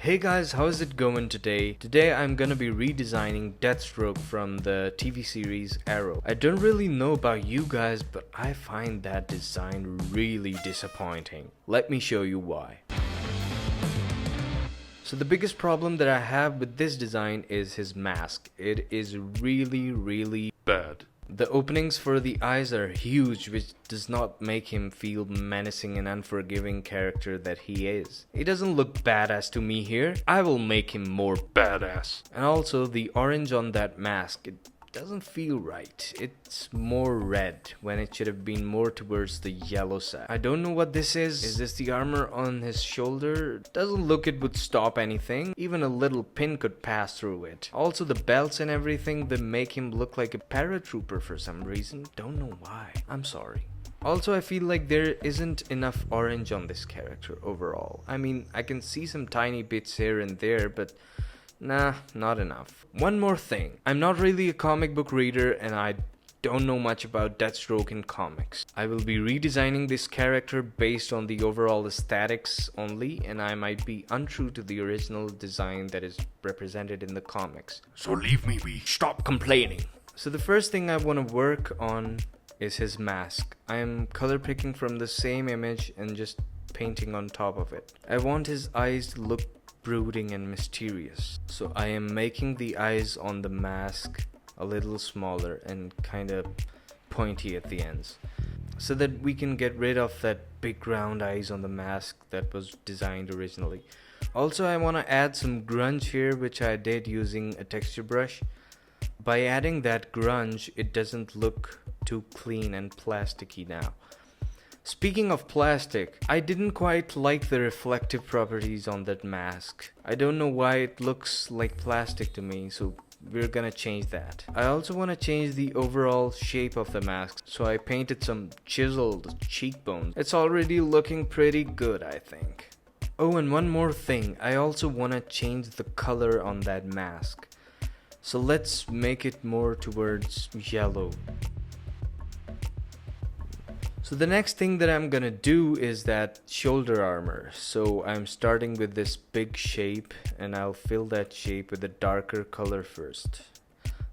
Hey guys, how's it going today? Today I'm gonna be redesigning Deathstroke from the TV series Arrow. I don't really know about you guys, but I find that design really disappointing. Let me show you why. So the biggest problem that I have with this design is his mask. It is really bad. The openings for the eyes are huge, which does not make him feel menacing and unforgiving character that he is. He doesn't look badass to me here. I will make him more badass. And also the orange on that mask, it doesn't feel right. It's more red when it should have been more towards the yellow side. I don't know what this is. Is this the armor on his shoulder? Doesn't look it would stop anything. Even a little pin could pass through it. Also the belts and everything, they make him look like a paratrooper for some reason. Don't know why. I'm sorry. Also, I feel like there isn't enough orange on this character overall. I mean, I can see some tiny bits here and there, but nah, not enough. One more thing. I'm not really a comic book reader and I don't know much about Deathstroke in comics. I will be redesigning this character based on the overall aesthetics only, and I might be untrue to the original design that is represented in the comics. So leave me be. Stop complaining. So the first thing I want to work on is his mask. I am color picking from the same image and just painting on top of it. I want his eyes to look brooding and mysterious. So I am making the eyes on the mask a little smaller and kind of pointy at the ends, so that we can get rid of that big round eyes on the mask that was designed originally. Also, I want to add some grunge here, which I did using a texture brush. By adding that grunge, it doesn't look too clean and plasticky now. Speaking of plastic, I didn't quite like the reflective properties on that mask. I don't know why it looks like plastic to me, so we're gonna change that. I also want to change the overall shape of the mask, so I painted some chiseled cheekbones. It's already looking pretty good, I think. Oh, and one more thing, I also want to change the color on that mask. So let's make it more towards yellow. So the next thing that I'm gonna do is that shoulder armor. So I'm starting with this big shape and I'll fill that shape with a darker color first.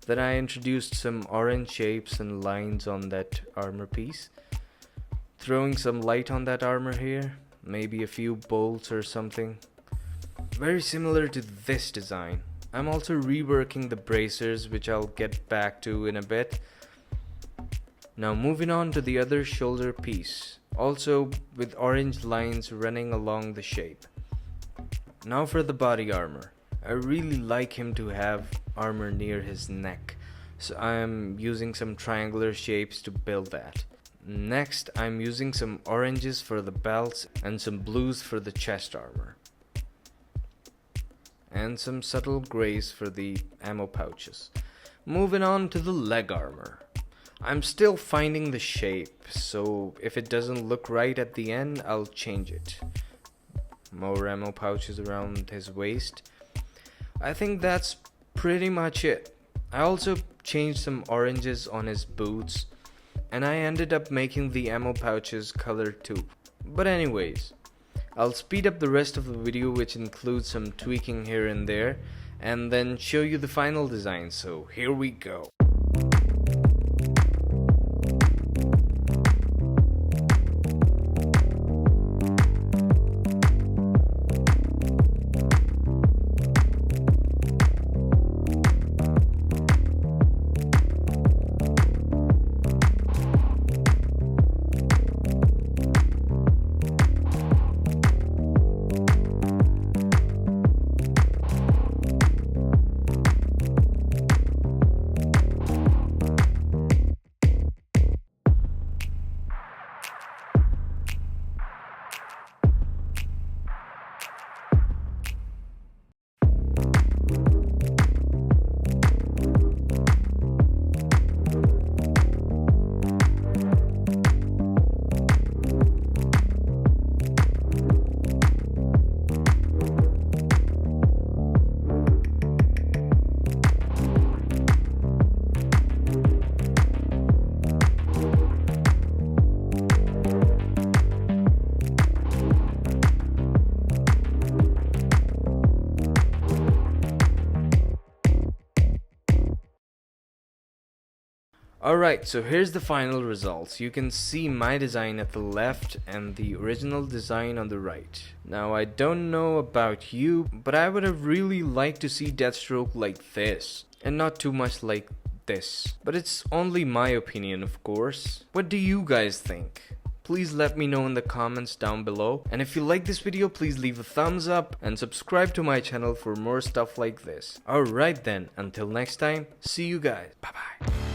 Then I introduced some orange shapes and lines on that armor piece, throwing some light on that armor here, maybe a few bolts or something. Very similar to this design. I'm also reworking the bracers, which I'll get back to in a bit. Now moving on to the other shoulder piece, also with orange lines running along the shape. Now for the body armor. I really like him to have armor near his neck, so I'm using some triangular shapes to build that. Next, I'm using some oranges for the belts and some blues for the chest armor, and some subtle grays for the ammo pouches. Moving on to the leg armor. I'm still finding the shape, so if it doesn't look right at the end, I'll change it. More ammo pouches around his waist. I think that's pretty much it. I also changed some oranges on his boots, and I ended up making the ammo pouches colored too. But anyways, I'll speed up the rest of the video, which includes some tweaking here and there, and then show you the final design, so here we go. Alright, so here's the final results. You can see my design at the left and the original design on the right. Now I don't know about you, but I would have really liked to see Deathstroke like this, and not too much like this. But it's only my opinion, of course. What do you guys think? Please let me know in the comments down below, and if you like this video, please leave a thumbs up and subscribe to my channel for more stuff like this. Alright then, until next time, see you guys. Bye bye.